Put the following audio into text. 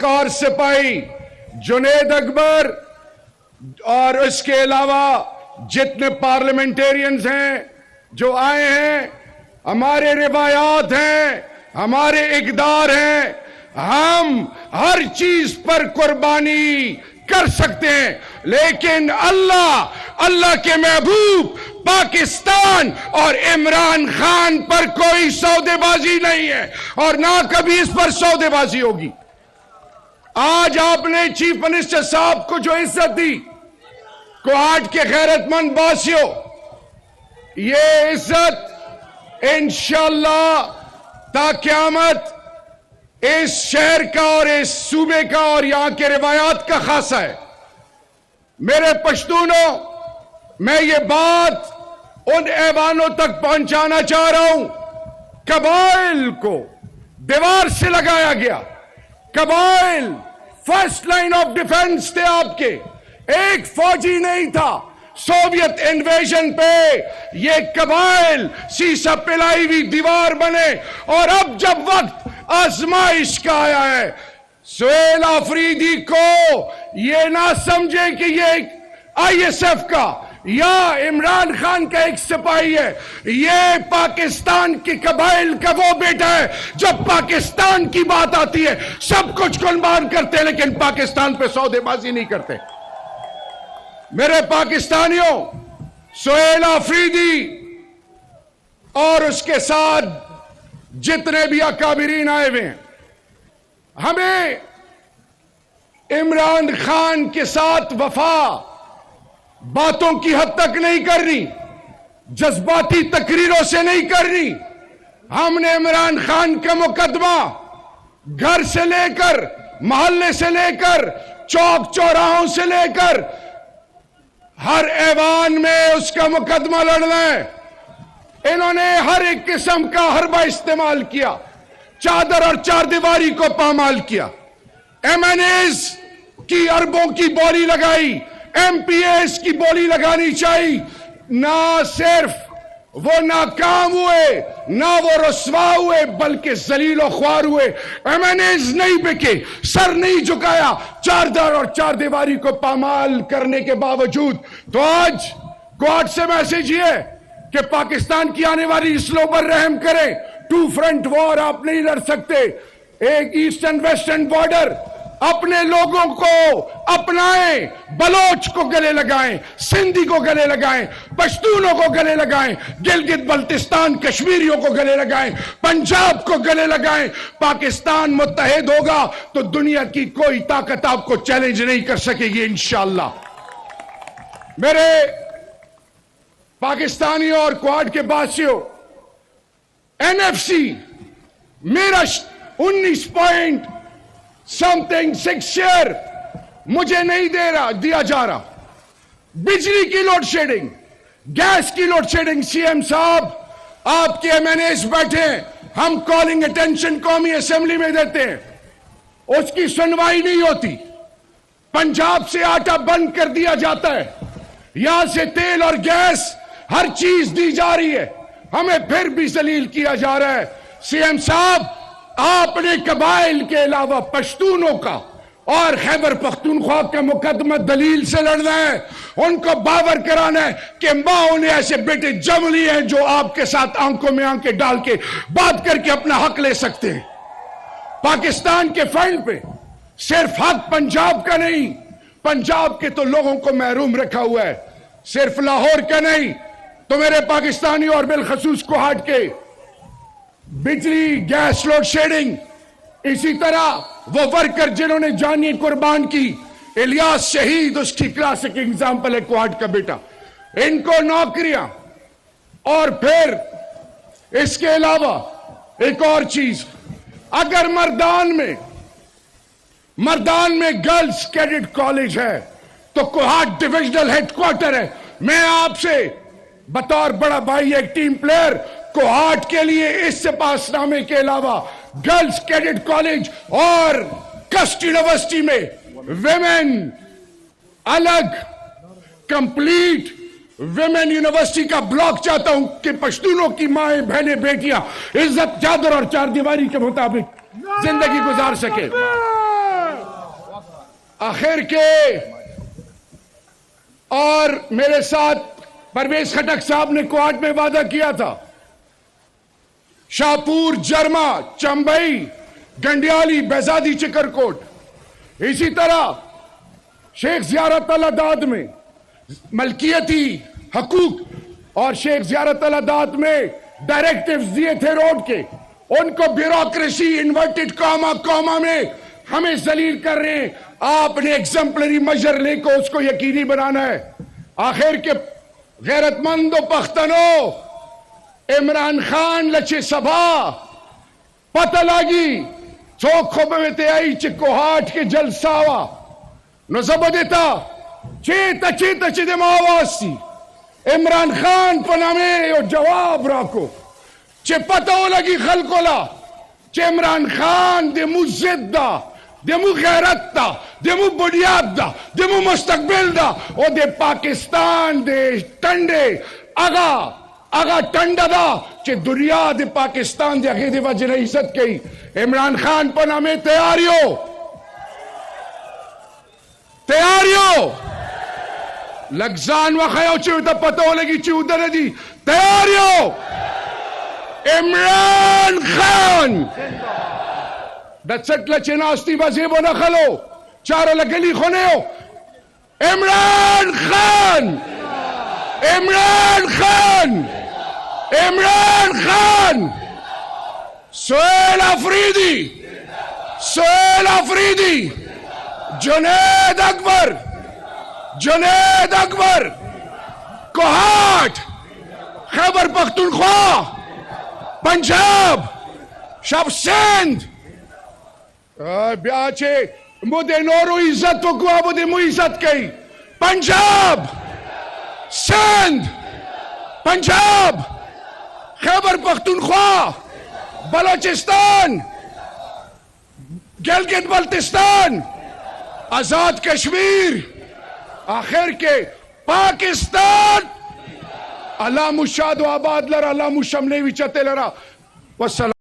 ایک اور سپاہی جنید اکبر اور اس کے علاوہ جتنے پارلیمنٹیرینز ہیں جو آئے ہیں، ہمارے روایات ہیں، ہمارے اقدار ہیں، ہم ہر چیز پر قربانی کر سکتے ہیں، لیکن اللہ کے محبوب پاکستان اور عمران خان پر کوئی سودے بازی نہیں ہے اور نہ کبھی اس پر سودے بازی ہوگی۔ آج آپ نے چیف منسٹر صاحب کو جو عزت دی، کوہاٹ کے غیرت مند باسیوں، یہ عزت انشاءاللہ تا قیامت اس شہر کا اور اس صوبے کا اور یہاں کے روایات کا خاصہ ہے۔ میرے پشتونوں، میں یہ بات ان ایوانوں تک پہنچانا چاہ رہا ہوں، قبائل کو دیوار سے لگایا گیا، قبائل فرسٹ لائن آف ڈیفنس تھے آپ کے، ایک فوجی نہیں تھا۔ سوویت انویژن پہ یہ قبائل سیسا پلائی ہوئی دیوار بنے، اور اب جب وقت آزمائش کا آیا ہے، سہیل آفریدی کو یہ نہ سمجھے کہ یہ آئی ایس ایف کا یا عمران خان کا ایک سپاہی ہے، یہ پاکستان کے قبائل کا وہ بیٹا ہے۔ جب پاکستان کی بات آتی ہے سب کچھ قربان کرتے ہیں، لیکن پاکستان پہ سودے بازی نہیں کرتے۔ میرے پاکستانیوں، سہیل آفریدی اور اس کے ساتھ جتنے بھی اکابرین آئے ہوئے ہیں، ہمیں عمران خان کے ساتھ وفا باتوں کی حد تک نہیں کرنی، جذباتی تقریروں سے نہیں کرنی۔ ہم نے عمران خان کا مقدمہ گھر سے لے کر، محلے سے لے کر، چوک چوراہوں سے لے کر ہر ایوان میں اس کا مقدمہ لڑنا ہے۔ انہوں نے ہر ایک قسم کا حربہ استعمال کیا، چادر اور چار دیواری کو پامال کیا، ایم این ایز کی اربوں کی بولی لگائی، ایم پی ایز کی بولی لگانی چاہیے۔ نہ صرف وہ ناکام ہوئے، نہ وہ رسوا ہوئے، بلکہ ذلیل و خوار ہوئے۔ ایم این ایز نہیں بکے، سر نہیں جھکایا، چادر اور چار دیواری کو پامال کرنے کے باوجود۔ تو آج کوہاٹ سے میسج یہ ہے کہ پاکستان کی آنے والی اسلو پر رحم کریں۔ ٹو فرنٹ وار آپ نہیں لڑ سکتے، ایک ایسٹ اینڈ ویسٹرن بارڈر اپنے لوگوں کو اپنائیں، بلوچ کو گلے لگائیں، سندھی کو گلے لگائیں، پشتونوں کو گلے لگائیں، گلگت بلتستان کشمیریوں کو گلے لگائیں، پنجاب کو گلے لگائیں۔ پاکستان متحد ہوگا تو دنیا کی کوئی طاقت آپ کو چیلنج نہیں کر سکے گی انشاءاللہ۔ میرے پاکستانیوں اور کوہاٹ کے باسیوں، این ایف سی میرا 19 پوائنٹ سمتنگ 6 شیئر مجھے نہیں دیا جا رہا۔ بجلی کی لوڈ شیڈنگ، گیس کی لوڈ شیڈنگ، سی ایم صاحب آپ کے ایم این ایز بیٹھے ہیں، ہم کالنگ اٹینشن قومی اسمبلی میں دیتے ہیں، اس کی سنوائی نہیں ہوتی۔ پنجاب سے آٹا بند کر دیا جاتا ہے، یہاں سے تیل اور گیس ہر چیز دی جا رہی ہے، ہمیں پھر بھی ذلیل کیا جا رہا ہے۔ سی ایم صاحب آپ نے قبائل کے علاوہ پشتونوں کا اور خیبر پختونخوا کا مقدمہ دلیل سے لڑنا ہے، ان کو باور کرانا ہے کہ ماں نے ایسے بیٹے جم لیے ہیں جو آپ کے ساتھ آنکھوں میں آنکھیں ڈال کے بات کر کے اپنا حق لے سکتے ہیں۔ پاکستان کے فنڈ پہ صرف حق پنجاب کا نہیں، پنجاب کے تو لوگوں کو محروم رکھا ہوا ہے، صرف لاہور کا نہیں۔ تو میرے پاکستانیوں اور بالخصوص کوہاٹ کے، بجلی گیس لوڈ شیڈنگ، اسی طرح وہ ورکر جنہوں نے جانیں قربان کی، الیاس شہید اس کی کلاسک اگزامپل ہے کوہاٹ کا بیٹا، ان کو نوکریاں۔ اور پھر اس کے علاوہ ایک اور چیز، اگر مردان میں گرلز کیڈٹ کالج ہے تو کوہاٹ ڈویژنل ہیڈ کوارٹر ہے۔ میں آپ سے بطور بڑا بھائی ایک ٹیم پلیئر کوہاٹ کے لیے اس سپاس نامے کے علاوہ گرلز کیڈٹ کالج اور کسٹ یونیورسٹی میں ویمن الگ کمپلیٹ ویمن یونیورسٹی کا بلاک چاہتا ہوں کہ پشتونوں کی مائیں بہنیں بیٹیاں عزت چادر اور چار دیواری کے مطابق زندگی گزار سکے۔ آخر کے اور میرے ساتھ پرویز خٹک صاحب نے کوارٹ میں وعدہ کیا تھا، شاہپور، جرما، چمبئی، گنڈیالی، بہزادی، چکرکوٹ، اسی طرح شیخ زیارت الداد میں ملکیتی حقوق اور شیخ زیارت الداد میں ڈائریکٹیوز دیے تھے روڈ کے، ان کو بیوروکریسی انورٹڈ کاما میں ہمیں ذلیل کر رہے ہیں۔ آپ نے ایگزمپلری میجر لے کو اس کو یقینی بنانا ہے۔ آخر کے غیرت مند و پختنو عمران خان لچے سبھا پتہ لگی چوک خوبتے آئی چکو ہاٹ کے جلساوا نزب دیتا چیتا دے آواز سی عمران خان پنامے اور جواب راکو چے پتہ ہو لگی خلقولا چے عمران خان دے مو زد دا، دے مو غیرت دا، دے مو بنیاد دا، دے مو مستقبل دا، او دے پاکستان دے ٹنڈے اگا ٹنڈا دا چے دنیا دے پاکستان دے اگے دے وجہ نے عزت کئی۔ عمران خان پنامے تیاریو لگزان وخیو چیو تا پتہ ہو لگی چیو در دی تیاریو عمران خان دچٹ لچے ناستی بزیبو نخلو چارو لگلی خونیو عمران خان عمران خان عمران خان سہیل آفریدی جنید اکبر کوہاٹ خیبر پختونخوا پنجاب شب سندھ بیاچے مودے نورو عزت تو کوا مودے مو عزت کئی پنجاب سندھ پنجاب خیبر پختونخوا بلوچستان گلگت بلتستان آزاد کشمیر آخر کے پاکستان علام الشاد و آباد لرا علام الشملی وچتے لرا والسلام